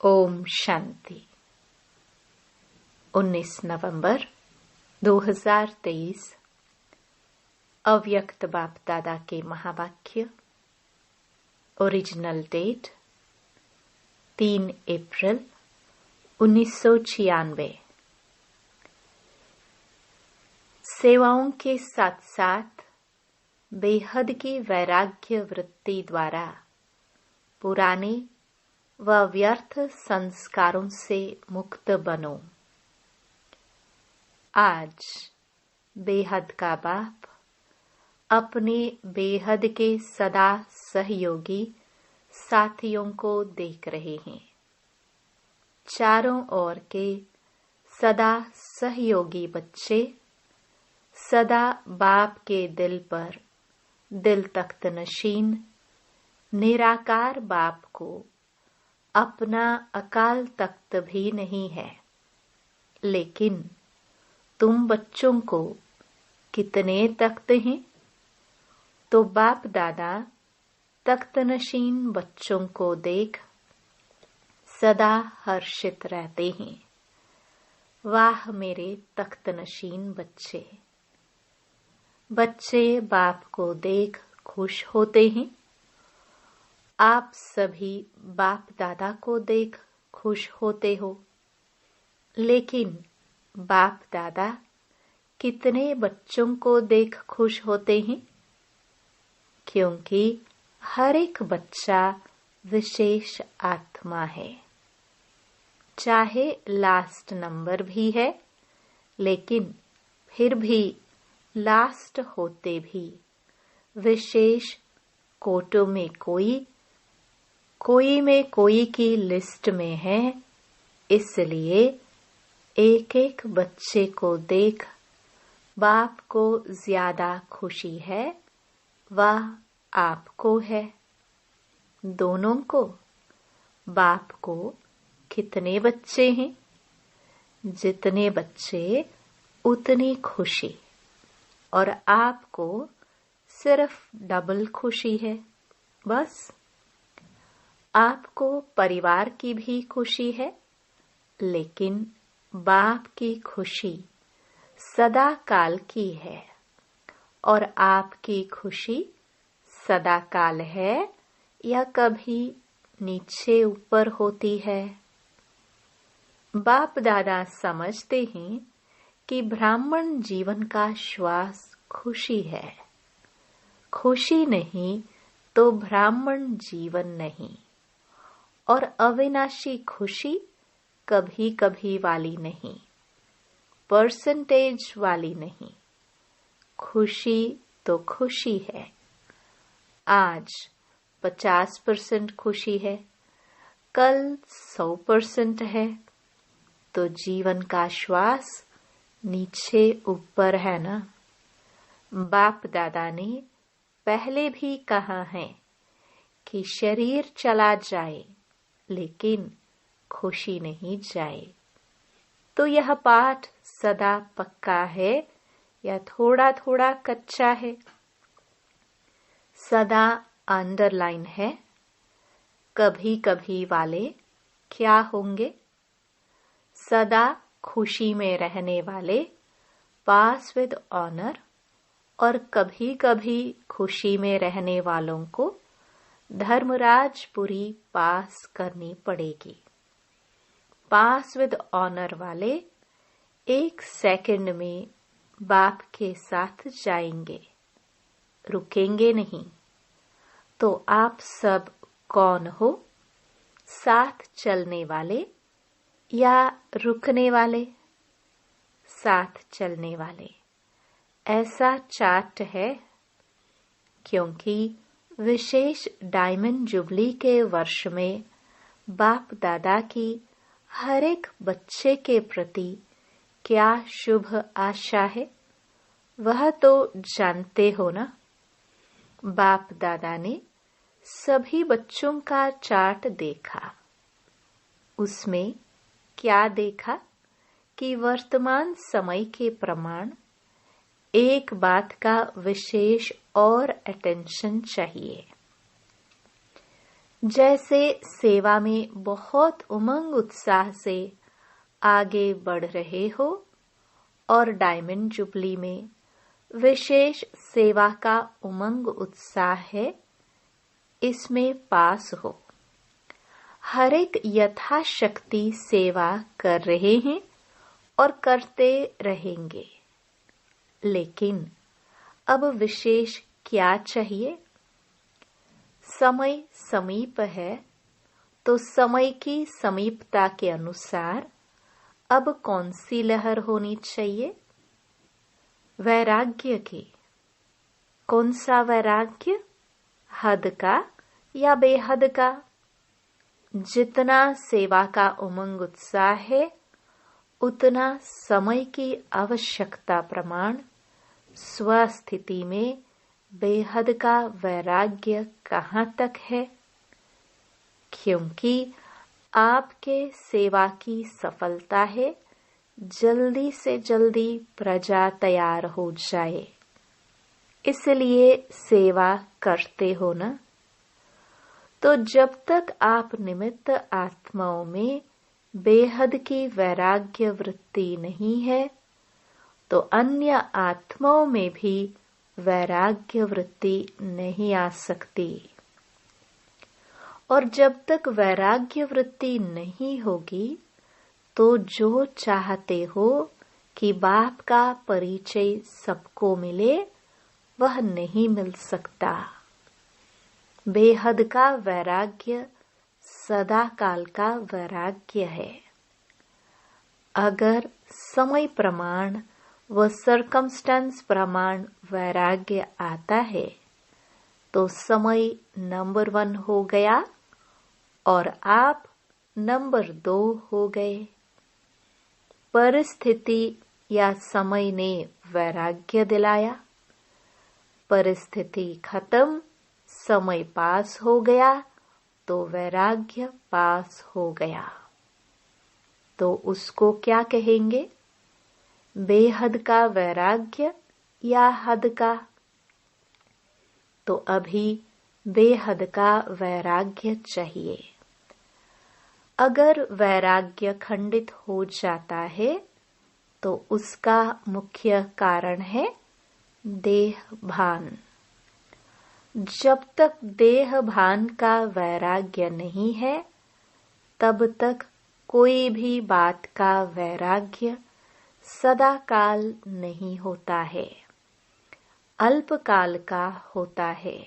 ओम शांति। 19 नवंबर 2023 अव्यक्त बाप दादा के महावाक्य। ओरिजिनल डेट 3 अप्रैल 1996। सेवाओं के साथ साथ बेहद की वैराग्य वृत्ति द्वारा पुराने व व्यर्थ संस्कारों से मुक्त बनो। आज बेहद का बाप अपने बेहद के सदा सहयोगी साथियों को देख रहे हैं। चारों ओर के सदा सहयोगी बच्चे सदा बाप के दिल पर दिल तख्त नशीन निराकार बाप को अपना अकाल तख्त भी नहीं है, लेकिन तुम बच्चों को कितने तख्त हैं? तो बाप दादा तख्त नशीन बच्चों को देख सदा हर्षित रहते हैं। वाह मेरे तख्त नशीन बच्चे! बच्चे बाप को देख खुश होते हैं। आप सभी बाप दादा को देख खुश होते हो, लेकिन बाप दादा कितने बच्चों को देख खुश होते हैं? क्योंकि हर एक बच्चा विशेष आत्मा है। चाहे लास्ट नंबर भी है, लेकिन फिर भी लास्ट होते भी विशेष कोटों में कोई में कोई की लिस्ट में है। इसलिए एक एक बच्चे को देख बाप को ज्यादा खुशी है, वह आपको है। दोनों को। बाप को कितने बच्चे हैं? जितने बच्चे उतनी खुशी, और आपको सिर्फ डबल खुशी है। बस आपको परिवार की भी खुशी है, लेकिन बाप की खुशी सदा काल की है, और आपकी खुशी सदा काल है या कभी नीचे ऊपर होती है। बाप दादा समझते हैं कि ब्राह्मण जीवन का श्वास खुशी है। खुशी नहीं तो ब्राह्मण जीवन नहीं, और अविनाशी खुशी कभी कभी वाली नहीं, परसेंटेज वाली नहीं। खुशी तो खुशी है। आज 50% खुशी है, कल 100% है, तो जीवन का श्वास नीचे ऊपर है ना। बाप दादा ने पहले भी कहा है कि शरीर चला जाए लेकिन खुशी नहीं जाए। तो यह पाठ सदा पक्का है या थोड़ा थोड़ा कच्चा है? सदा अंडरलाइन है। कभी कभी वाले क्या होंगे? सदा खुशी में रहने वाले पास विद ऑनर, और कभी कभी खुशी में रहने वालों को धर्मराजपुरी पास करनी पड़ेगी। पास विद ऑनर वाले 1 सेकंड में बाप के साथ जाएंगे, रुकेंगे नहीं। तो आप सब कौन हो? साथ चलने वाले या रुकने वाले? साथ चलने वाले। ऐसा चार्ट है, क्योंकि विशेष डायमंड जुबली के वर्ष में बाप दादा की हर एक बच्चे के प्रति क्या शुभ आशा है, वह तो जानते हो ना। बाप दादा ने सभी बच्चों का चार्ट देखा। उसमें क्या देखा कि वर्तमान समय के प्रमाण एक बात का विशेष और अटेंशन चाहिए। जैसे सेवा में बहुत उमंग उत्साह से आगे बढ़ रहे हो और डायमंड जुबली में विशेष सेवा का उमंग उत्साह है, इसमें पास हो। हर एक यथाशक्ति सेवा कर रहे हैं और करते रहेंगे, लेकिन अब विशेष क्या चाहिए? समय समीप है, तो समय की समीपता के अनुसार अब कौन सी लहर होनी चाहिए? वैराग्य की। कौन सा वैराग्य? हद का या बेहद का? जितना सेवा का उमंग उत्साह है, उतना समय की आवश्यकता प्रमाण स्वस्थिति में बेहद का वैराग्य कहाँ तक है? क्योंकि आपके सेवा की सफलता है जल्दी से जल्दी प्रजा तैयार हो जाए, इसलिए सेवा करते हो ना। तो जब तक आप निमित्त आत्माओं में बेहद की वैराग्य वृत्ति नहीं है, तो अन्य आत्माओं में भी वैराग्य वृत्ति नहीं आ सकती। और जब तक वैराग्य वृत्ति नहीं होगी, तो जो चाहते हो कि बाप का परिचय सबको मिले, वह नहीं मिल सकता। बेहद का वैराग्य सदा काल का वैराग्य है। अगर समय प्रमाण व सर्कमस्टेंस प्रमाण वैराग्य आता है, तो समय नंबर 1 हो गया और आप नंबर 2 हो गए। परिस्थिति या समय ने वैराग्य दिलाया, परिस्थिति खत्म, समय पास हो गया, तो वैराग्य पास हो गया। तो उसको क्या कहेंगे? बेहद का वैराग्य या हद का? तो अभी बेहद का वैराग्य चाहिए। अगर वैराग्य खंडित हो जाता है, तो उसका मुख्य कारण है देह भान। जब तक देह भान का वैराग्य नहीं है, तब तक कोई भी बात का वैराग्य सदा काल नहीं होता है, अल्पकाल का होता है।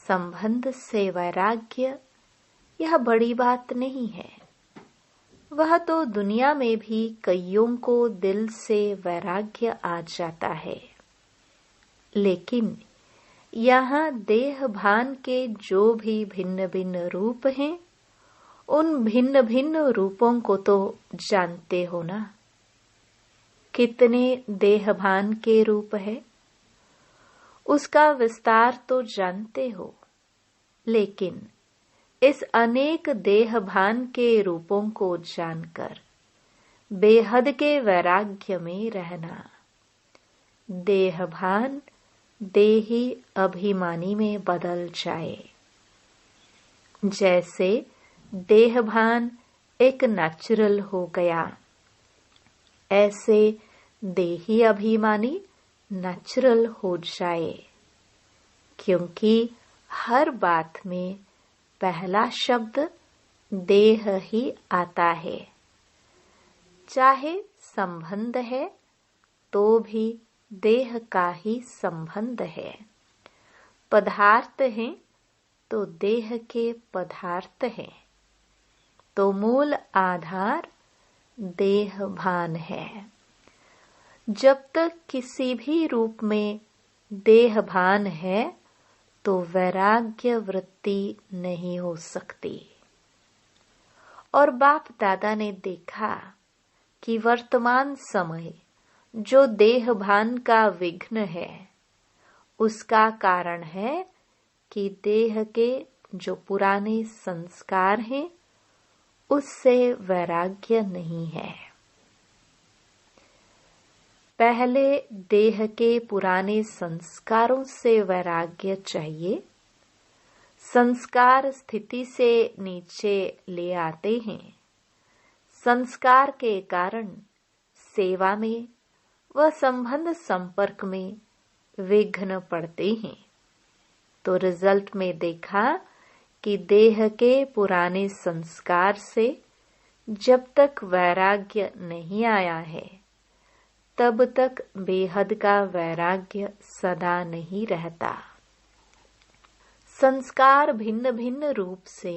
संबंध से वैराग्य यह बड़ी बात नहीं है। वह तो दुनिया में भी कईयों को दिल से वैराग्य आ जाता है, लेकिन यहाँ देह भान के जो भी भिन्न भिन्न रूप हैं, उन भिन्न भिन्न रूपों को तो जानते हो ना। कितने देह भान के रूप है, उसका विस्तार तो जानते हो, लेकिन इस अनेक देह भान के रूपों को जानकर बेहद के वैराग्य में रहना। देह भान देही अभिमानी में बदल जाए। जैसे देह भान एक नेचुरल हो गया, ऐसे देही अभिमानी नेचुरल हो जाए। क्योंकि हर बात में पहला शब्द देह ही आता है। चाहे संबंध है, तो भी देह का ही संबंध है। पदार्थ हैं, तो देह के पदार्थ हैं। तो मूल आधार देह भान है। जब तक किसी भी रूप में देह भान है, तो वैराग्य वृत्ति नहीं हो सकती। और बाप दादा ने देखा कि वर्तमान समय जो देह भान का विघ्न है, उसका कारण है कि देह के जो पुराने संस्कार हैं, उससे वैराग्य नहीं है। पहले देह के पुराने संस्कारों से वैराग्य चाहिए। संस्कार स्थिति से नीचे ले आते हैं। संस्कार के कारण सेवा में व संबंध संपर्क में विघ्न पड़ते हैं। तो रिजल्ट में देखा कि देह के पुराने संस्कार से जब तक वैराग्य नहीं आया है, तब तक बेहद का वैराग्य सदा नहीं रहता। संस्कार भिन्न भिन्न रूप से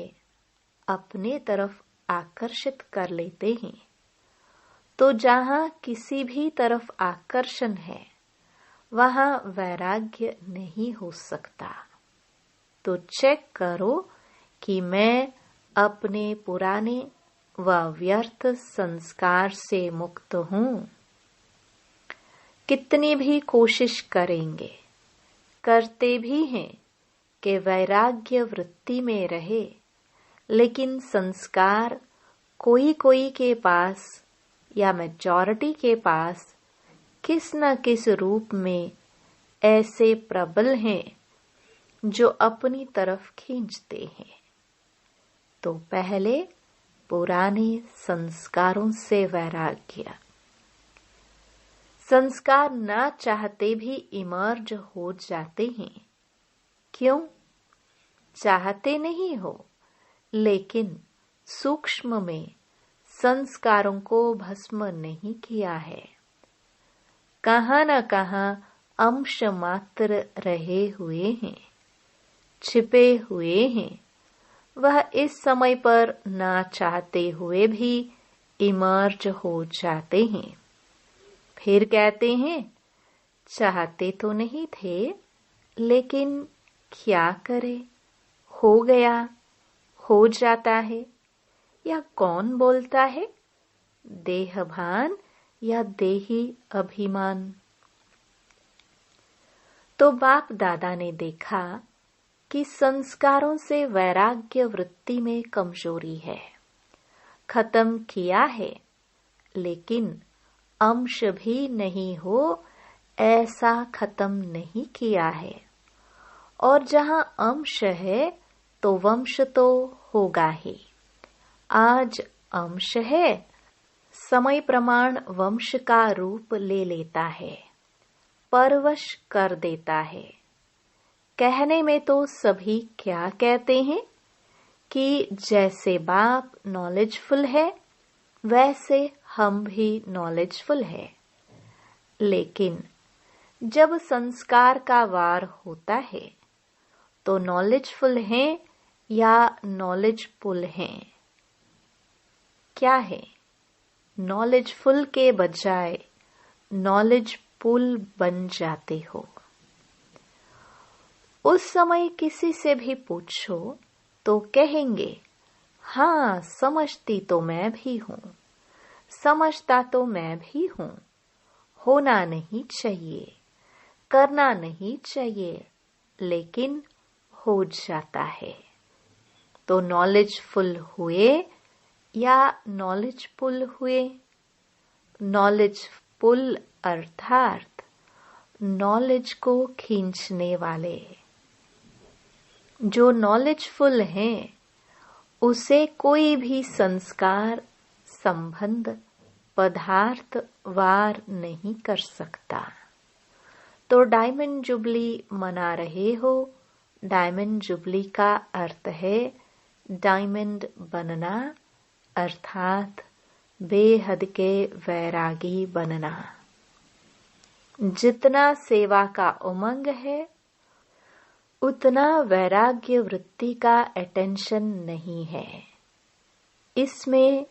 अपने तरफ आकर्षित कर लेते हैं। तो जहाँ किसी भी तरफ आकर्षण है, वहाँ वैराग्य नहीं हो सकता। तो चेक करो कि मैं अपने पुराने व व्यर्थ संस्कार से मुक्त हूँ। कितनी भी कोशिश करेंगे, करते भी हैं कि वैराग्य वृत्ति में रहे, लेकिन संस्कार कोई कोई के पास या मेजॉरिटी के पास किस न किस रूप में ऐसे प्रबल हैं जो अपनी तरफ खींचते हैं। तो पहले पुराने संस्कारों से वैराग्य। संस्कार ना चाहते भी इमर्ज हो जाते हैं। क्यों? चाहते नहीं हो, लेकिन सूक्ष्म में संस्कारों को भस्म नहीं किया है। कहाँ न कहाँ अंश मात्र रहे हुए हैं, छिपे हुए हैं। वह इस समय पर ना चाहते हुए भी इमर्ज हो जाते हैं। फिर कहते हैं, चाहते तो नहीं थे, लेकिन क्या करे, हो गया, हो जाता है। या कौन बोलता है, देहभान या देही अभिमान। तो बाप दादा ने देखा कि संस्कारों से वैराग्य वृत्ति में कमजोरी है। खत्म किया है, लेकिन अंश भी नहीं हो ऐसा खत्म नहीं किया है। और जहाँ अंश है तो वंश तो होगा ही। आज अंश है, समय प्रमाण वंश का रूप ले लेता है, परवश कर देता है। कहने में तो सभी क्या कहते हैं कि जैसे बाप नॉलेजफुल है, वैसे हम भी नॉलेजफुल है। लेकिन जब संस्कार का वार होता है, तो नॉलेजफुल हैं या नॉलेजफुल हैं? क्या है? नॉलेजफुल के बजाय नॉलेजफुल बन जाते हो। उस समय किसी से भी पूछो तो कहेंगे, हाँ समझती तो मैं भी हूँ, समझता तो मैं भी हूँ। होना नहीं चाहिए, करना नहीं चाहिए, लेकिन हो जाता है। तो नॉलेजफुल हुए या नॉलेजफुल हुए? नॉलेजफुल अर्थात नॉलेज को खींचने वाले। जो नॉलेजफुल हैं, उसे कोई भी संस्कार, संबंध, पदार्थ वार नहीं कर सकता। तो डायमंड जुबली मना रहे हो। डायमंड जुबली का अर्थ है डायमंड बनना, अर्थात बेहद के वैरागी बनना। जितना सेवा का उमंग है, उतना वैराग्य वृत्ति का अटेंशन नहीं है। इसमें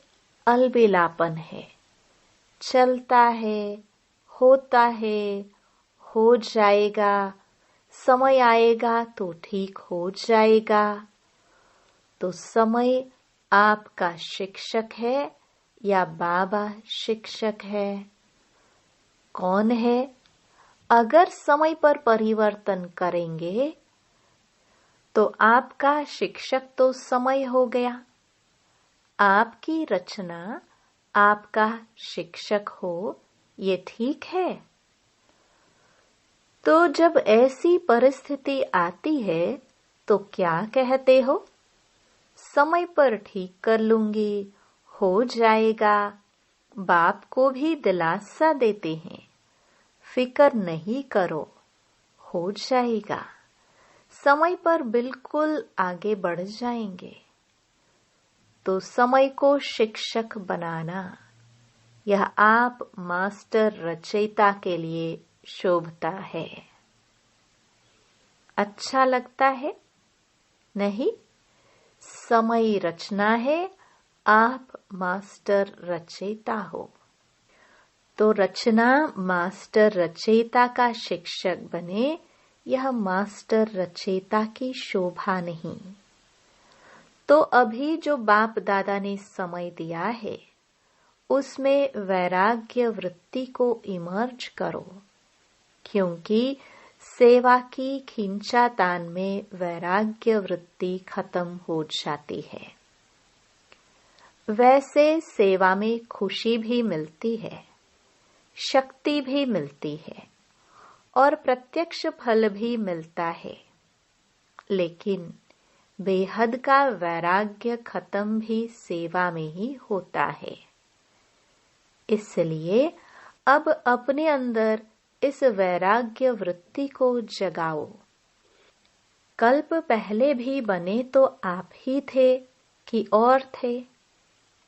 अलबेलापन है, चलता है, होता है, हो जाएगा, समय आएगा तो ठीक हो जाएगा। तो समय आपका शिक्षक है या बाबा शिक्षक है? कौन है? अगर समय पर परिवर्तन करेंगे तो आपका शिक्षक तो समय हो गया। आपकी रचना आपका शिक्षक हो, ये ठीक है। तो जब ऐसी परिस्थिति आती है तो क्या कहते हो? समय पर ठीक कर लूंगी, हो जाएगा। बाप को भी दिलासा देते हैं, फिक्र नहीं करो, हो जाएगा। समय पर बिल्कुल आगे बढ़ जाएंगे। तो समय को शिक्षक बनाना, यह आप मास्टर रचयिता के लिए शोभता है। अच्छा लगता है? नहीं, समय रचना है, आप मास्टर रचयिता हो। तो रचना मास्टर रचयिता का शिक्षक बने, यह मास्टर रचयिता की शोभा नहीं। तो अभी जो बाप दादा ने समय दिया है, उसमें वैराग्य वृत्ति को इमर्ज करो, क्योंकि सेवा की खींचातान में वैराग्य वृत्ति खत्म हो जाती है। वैसे सेवा में खुशी भी मिलती है, शक्ति भी मिलती है और प्रत्यक्ष फल भी मिलता है, लेकिन बेहद का वैराग्य खत्म भी सेवा में ही होता है। इसलिए अब अपने अंदर इस वैराग्य वृत्ति को जगाओ। कल्प पहले भी बने तो आप ही थे कि और थे?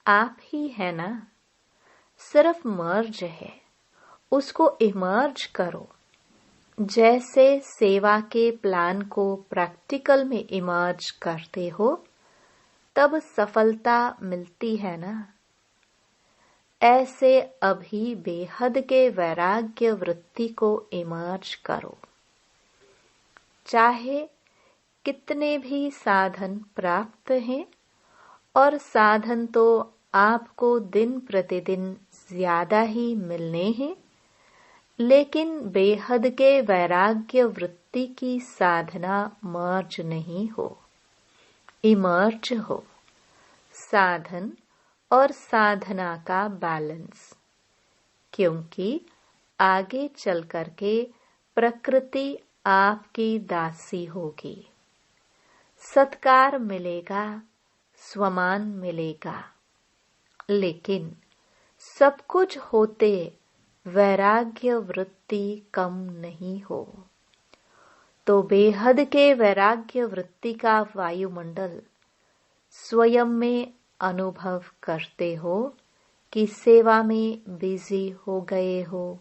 आप ही है ना। सिर्फ मर्ज है, उसको इमर्ज करो। जैसे सेवा के प्लान को प्रैक्टिकल में इमर्ज करते हो, तब सफलता मिलती है ना। ऐसे अभी बेहद के वैराग्य वृत्ति को इमर्ज करो। चाहे कितने भी साधन प्राप्त हैं, और साधन तो आपको दिन प्रतिदिन ज्यादा ही मिलने हैं, लेकिन बेहद के वैराग्य वृत्ति की साधना मर्ज नहीं हो, इमर्ज हो। साधन और साधना का बैलेंस, क्योंकि आगे चल करके प्रकृति आपकी दासी होगी। सत्कार मिलेगा, स्वमान मिलेगा, लेकिन सब कुछ होते वैराग्य वृत्ति कम नहीं हो। तो बेहद के वैराग्य वृत्ति का वायुमंडल स्वयं में अनुभव करते हो कि सेवा में बिजी हो गए हो।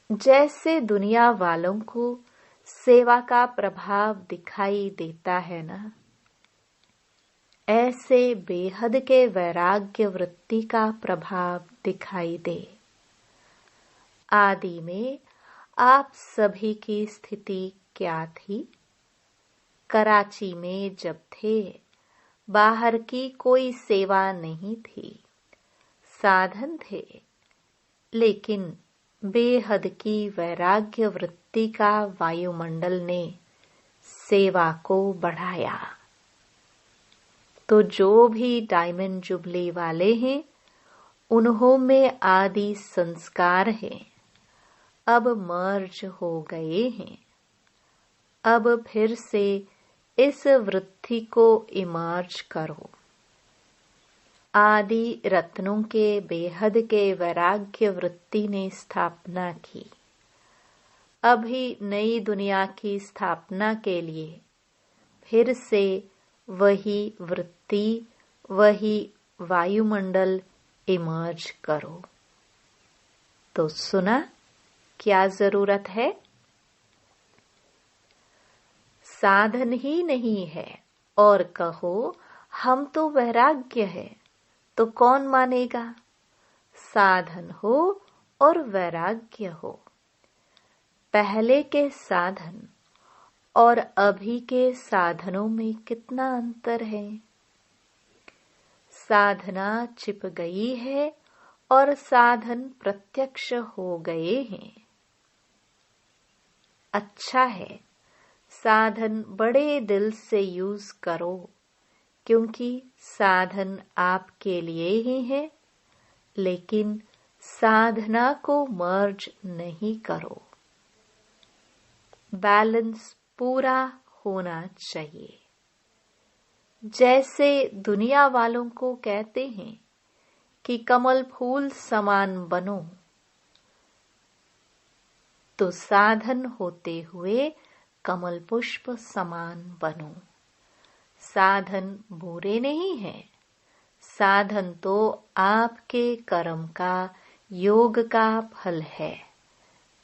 जैसे दुनिया वालों को सेवा का प्रभाव दिखाई देता है ना, ऐसे बेहद के वैराग्य वृत्ति का प्रभाव दिखाई दे। आदि में आप सभी की स्थिति क्या थी? कराची में जब थे, बाहर की कोई सेवा नहीं थी, साधन थे, लेकिन बेहद की वैराग्य वृत्ति का वायुमंडल ने सेवा को बढ़ाया। तो जो भी डायमंड जुबली वाले हैं, उन्हों में आदि संस्कार हैं, अब मर्ज हो गए हैं। अब फिर से इस वृत्ति को इमर्ज करो। आदि रत्नों के बेहद के वैराग्य वृत्ति ने स्थापना की। अभी नई दुनिया की स्थापना के लिए फिर से वही वृत्ति, वही वायुमंडल इमर्ज करो। तो सुना क्या जरूरत है? साधन ही नहीं है और कहो हम तो वैराग्य है, तो कौन मानेगा? साधन हो और वैराग्य हो। पहले के साधन और अभी के साधनों में कितना अंतर है। साधना छिप गई है और साधन प्रत्यक्ष हो गए हैं। अच्छा है, साधन बड़े दिल से यूज करो, क्योंकि साधन आपके लिए ही है, लेकिन साधना को मर्ज नहीं करो। बैलेंस पूरा होना चाहिए। जैसे दुनिया वालों को कहते हैं कि कमल फूल समान बनो, तो साधन होते हुए कमल पुष्प समान बनो। साधन बुरे नहीं है, साधन तो आपके कर्म का, योग का फल है,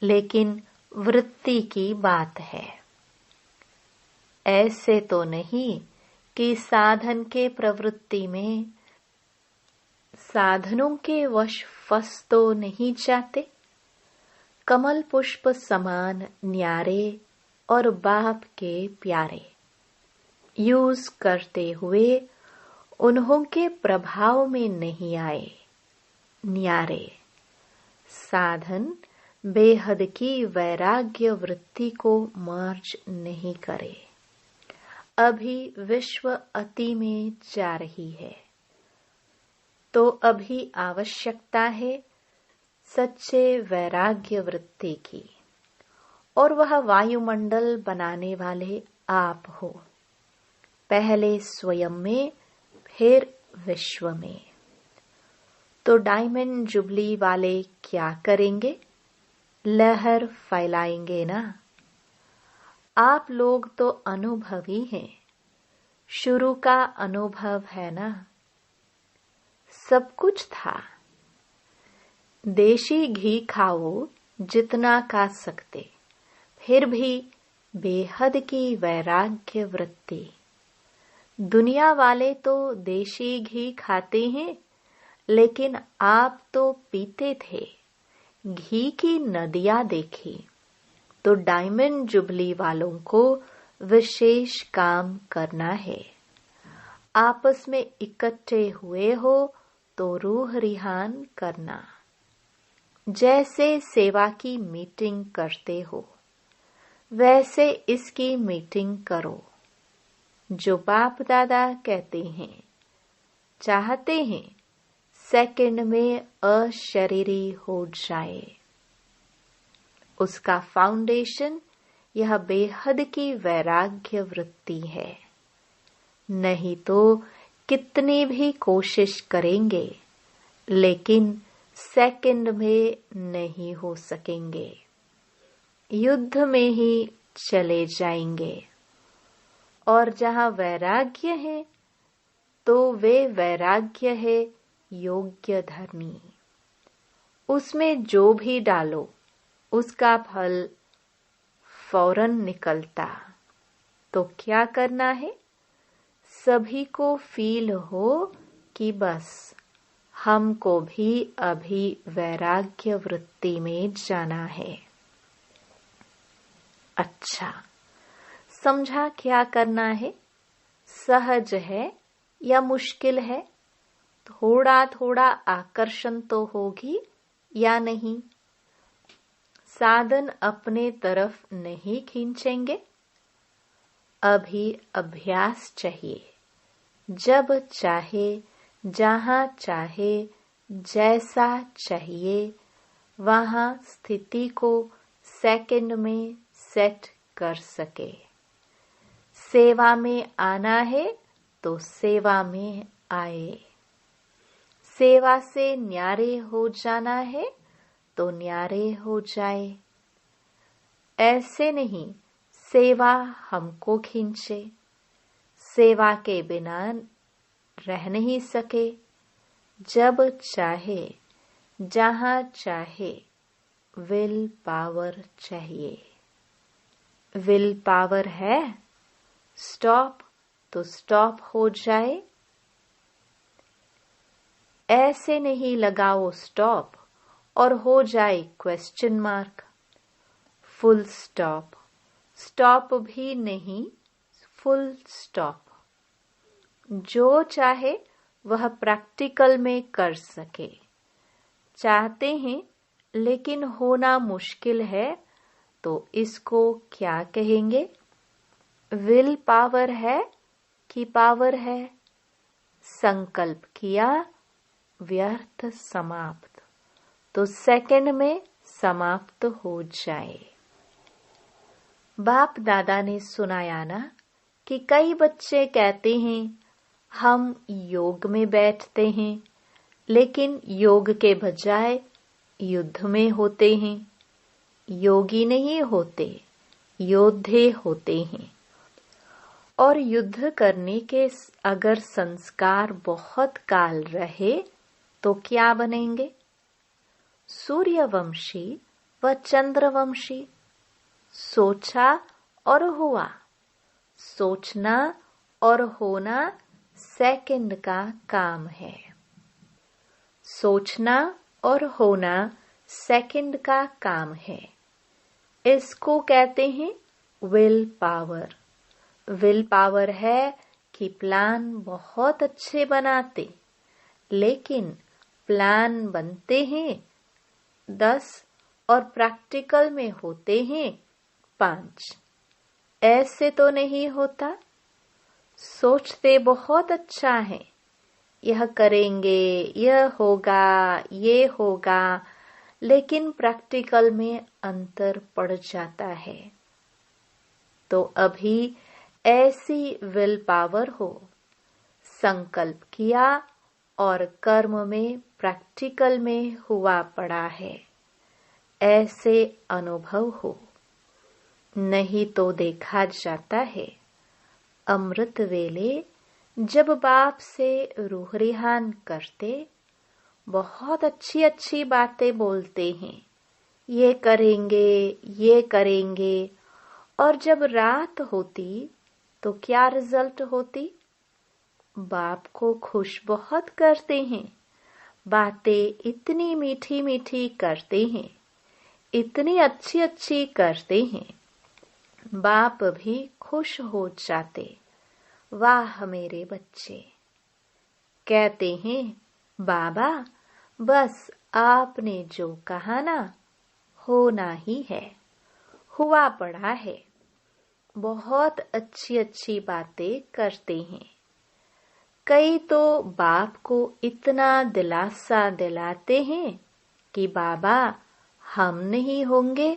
लेकिन वृत्ति की बात है। ऐसे तो नहीं कि साधन के प्रवृत्ति में साधनों के वश फंस तो नहीं जाते। कमल पुष्प समान न्यारे और बाप के प्यारे यूज करते हुए उन्हों के प्रभाव में नहीं आए। न्यारे साधन बेहद की वैराग्य वृत्ति को मर्ज नहीं करे। अभी विश्व अति में जा रही है, तो अभी आवश्यकता है सच्चे वैराग्य वृत्ति की, और वह वायुमंडल बनाने वाले आप हो। पहले स्वयं में, फिर विश्व में। तो डायमंड जुबली वाले क्या करेंगे? लहर फैलाएंगे ना। आप लोग तो अनुभवी हैं, शुरू का अनुभव है ना। सब कुछ था। देशी घी खाओ जितना खा सकते, फिर भी बेहद की वैराग्य वृत्ति। दुनिया वाले तो देशी घी खाते हैं, लेकिन आप तो पीते थे। घी की नदियां देखी। तो डायमंड जुबली वालों को विशेष काम करना है। आपस में इकट्ठे हुए हो तो रूह रिहान करना। जैसे सेवा की मीटिंग करते हो, वैसे इसकी मीटिंग करो। जो बाप दादा कहते हैं, चाहते हैं सेकंड में अशरीरी हो जाए। उसका फाउंडेशन यह बेहद की वैराग्य वृत्ति है। नहीं तो कितनी भी कोशिश करेंगे, लेकिन सेकंड में नहीं हो सकेंगे। युद्ध में ही चले जाएंगे। और जहाँ वैराग्य है, तो वे वैराग्य है योग्य धर्मी। उसमें जो भी डालो, उसका फल फौरन निकलता। तो क्या करना है? सभी को फील हो कि बस हमको भी अभी वैराग्य वृत्ति में जाना है। अच्छा, समझा क्या करना है? सहज है या मुश्किल है? थोड़ा थोड़ा आकर्षण तो होगी या नहीं? साधन अपने तरफ नहीं खींचेंगे। अभी अभ्यास चाहिए। जब चाहे, जहाँ चाहे, जैसा चाहिए, वहाँ स्थिति को सेकंड में सेट कर सके। सेवा में आना है तो सेवा में आए। सेवा से न्यारे हो जाना है तो न्यारे हो जाए। ऐसे नहीं सेवा हमको खींचे। सेवा के बिना रह नहीं सके। जब चाहे, जहाँ चाहे, विल पावर चाहिए। विल पावर है, स्टॉप तो स्टॉप हो जाए। ऐसे नहीं लगाओ स्टॉप और हो जाए question mark. Full stop, stop भी नहीं, फुल स्टॉप। जो चाहे वह प्रैक्टिकल में कर सके। चाहते हैं लेकिन होना मुश्किल है, तो इसको क्या कहेंगे? विल पावर है कि पावर है? संकल्प किया, व्यर्थ समाप्त, तो सेकंड में समाप्त हो जाए। बाप दादा ने सुनाया ना कि कई बच्चे कहते हैं हम योग में बैठते हैं, लेकिन योग के बजाय युद्ध में होते हैं। योगी नहीं होते, योद्धे होते हैं। और युद्ध करने के अगर संस्कार बहुत काल रहे तो क्या बनेंगे? सूर्यवंशी व चंद्रवंशी। सोचा और हुआ। सोचना और होना सेकंड का काम है। सोचना और होना सेकंड का काम है। इसको कहते हैं विल पावर। विल पावर है कि प्लान बहुत अच्छे बनाते, लेकिन प्लान बनते हैं 10 और प्रैक्टिकल में होते हैं 5। ऐसे तो नहीं होता। सोचते बहुत अच्छा है, यह करेंगे, यह होगा, ये होगा, लेकिन प्रैक्टिकल में अंतर पड़ जाता है। तो अभी ऐसी विल पावर हो, संकल्प किया और कर्म में प्रैक्टिकल में हुआ पड़ा है, ऐसे अनुभव हो। नहीं तो देखा जाता है अमृत वेले जब बाप से रूह रिहान करते, बहुत अच्छी अच्छी बातें बोलते हैं, ये करेंगे, ये करेंगे, और जब रात होती तो क्या रिजल्ट होती? बाप को खुश बहुत करते हैं, बातें इतनी मीठी मीठी करते हैं, इतनी अच्छी अच्छी करते हैं, बाप भी खुश हो जाते। वाह मेरे बच्चे। कहते हैं बाबा बस आपने जो कहा ना होना ही है, हुआ पड़ा है। बहुत अच्छी अच्छी बातें करते हैं। कई तो बाप को इतना दिलासा दिलाते हैं कि बाबा हम नहीं होंगे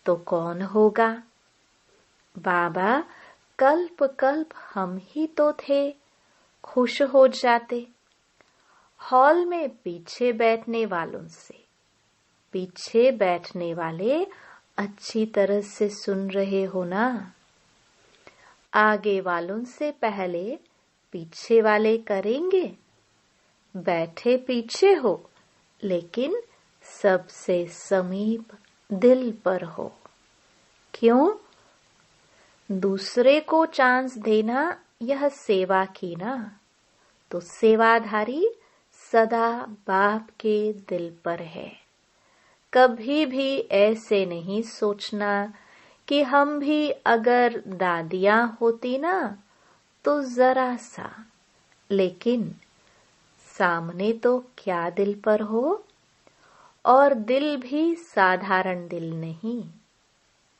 तो कौन होगा? बाबा कल्प कल्प हम ही तो थे, खुश हो जाते। हॉल में पीछे बैठने वालों से, पीछे बैठने वाले अच्छी तरह से सुन रहे हो ना? आगे वालों से पहले पीछे वाले करेंगे। बैठे पीछे हो, लेकिन सबसे समीप दिल पर हो। क्यों? दूसरे को चांस देना यह सेवा की ना, तो सेवाधारी सदा बाप के दिल पर है। कभी भी ऐसे नहीं सोचना कि हम भी अगर दादियां होती ना तो जरा सा, लेकिन सामने तो क्या दिल पर हो। और दिल भी साधारण दिल नहीं,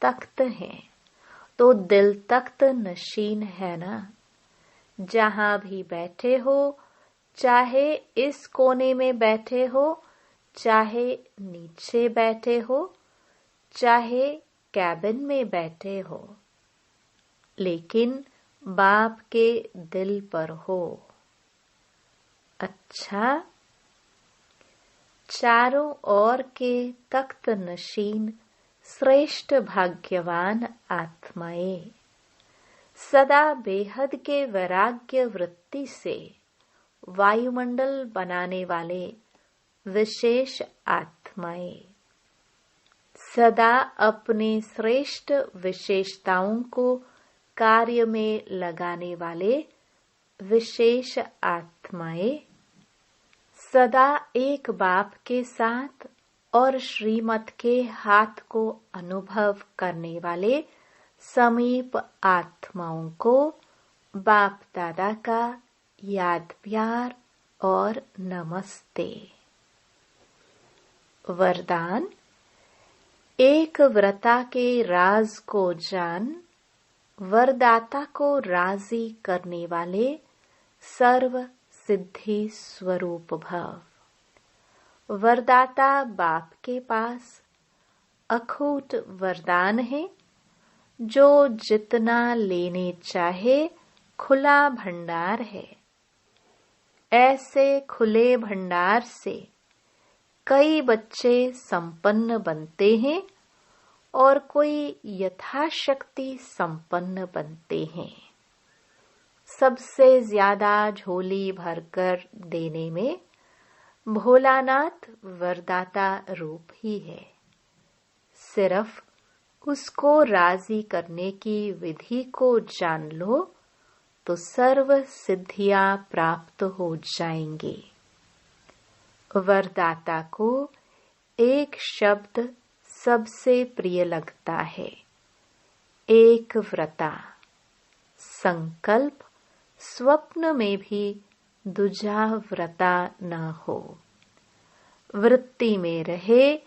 तख्त है। तो दिल तख्त नशीन है ना। जहां भी बैठे हो, चाहे इस कोने में बैठे हो, चाहे नीचे बैठे हो, चाहे कैबिन में बैठे हो, लेकिन बाप के दिल पर हो। अच्छा, चारों ओर के तख्त नशीन श्रेष्ठ भाग्यवान आत्माएं सदा बेहद के वैराग्य वृत्ति से वायुमंडल बनाने वाले विशेष आत्माएं, सदा अपने श्रेष्ठ विशेषताओं को कार्य में लगाने वाले विशेष आत्माएं, सदा एक बाप के साथ और श्रीमत के हाथ को अनुभव करने वाले समीप आत्माओं को बाप दादा का याद प्यार और नमस्ते। वरदान। एक व्रता के राज को जान, वरदाता को राजी करने वाले सर्व सिद्धि स्वरूप भव। वरदाता बाप के पास अखूट वरदान है, जो जितना लेने चाहे खुला भंडार है। ऐसे खुले भंडार से कई बच्चे संपन्न बनते हैं और कोई यथाशक्ति संपन्न बनते हैं। सबसे ज्यादा झोली भरकर देने में भोलानाथ वरदाता रूप ही है। सिर्फ उसको राजी करने की विधि को जान लो तो सर्व सिद्धियां प्राप्त हो जाएंगी। वरदाता को एक शब्द सबसे प्रिय लगता है, एक व्रता। संकल्प स्वप्न में भी दूजा व्रता न हो। वृत्ति में रहे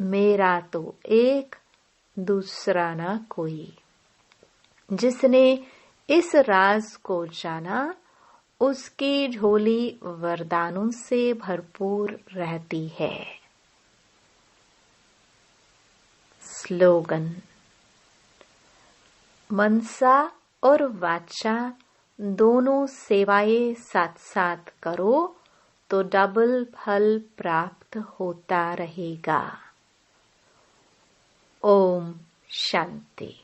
मेरा तो एक, दूसरा न कोई। जिसने इस राज को जाना उसकी झोली वरदानों से भरपूर रहती है। स्लोगन: मनसा और वाचा दोनों सेवाएं साथ साथ करो तो डबल फल प्राप्त होता रहेगा। ओम शांति।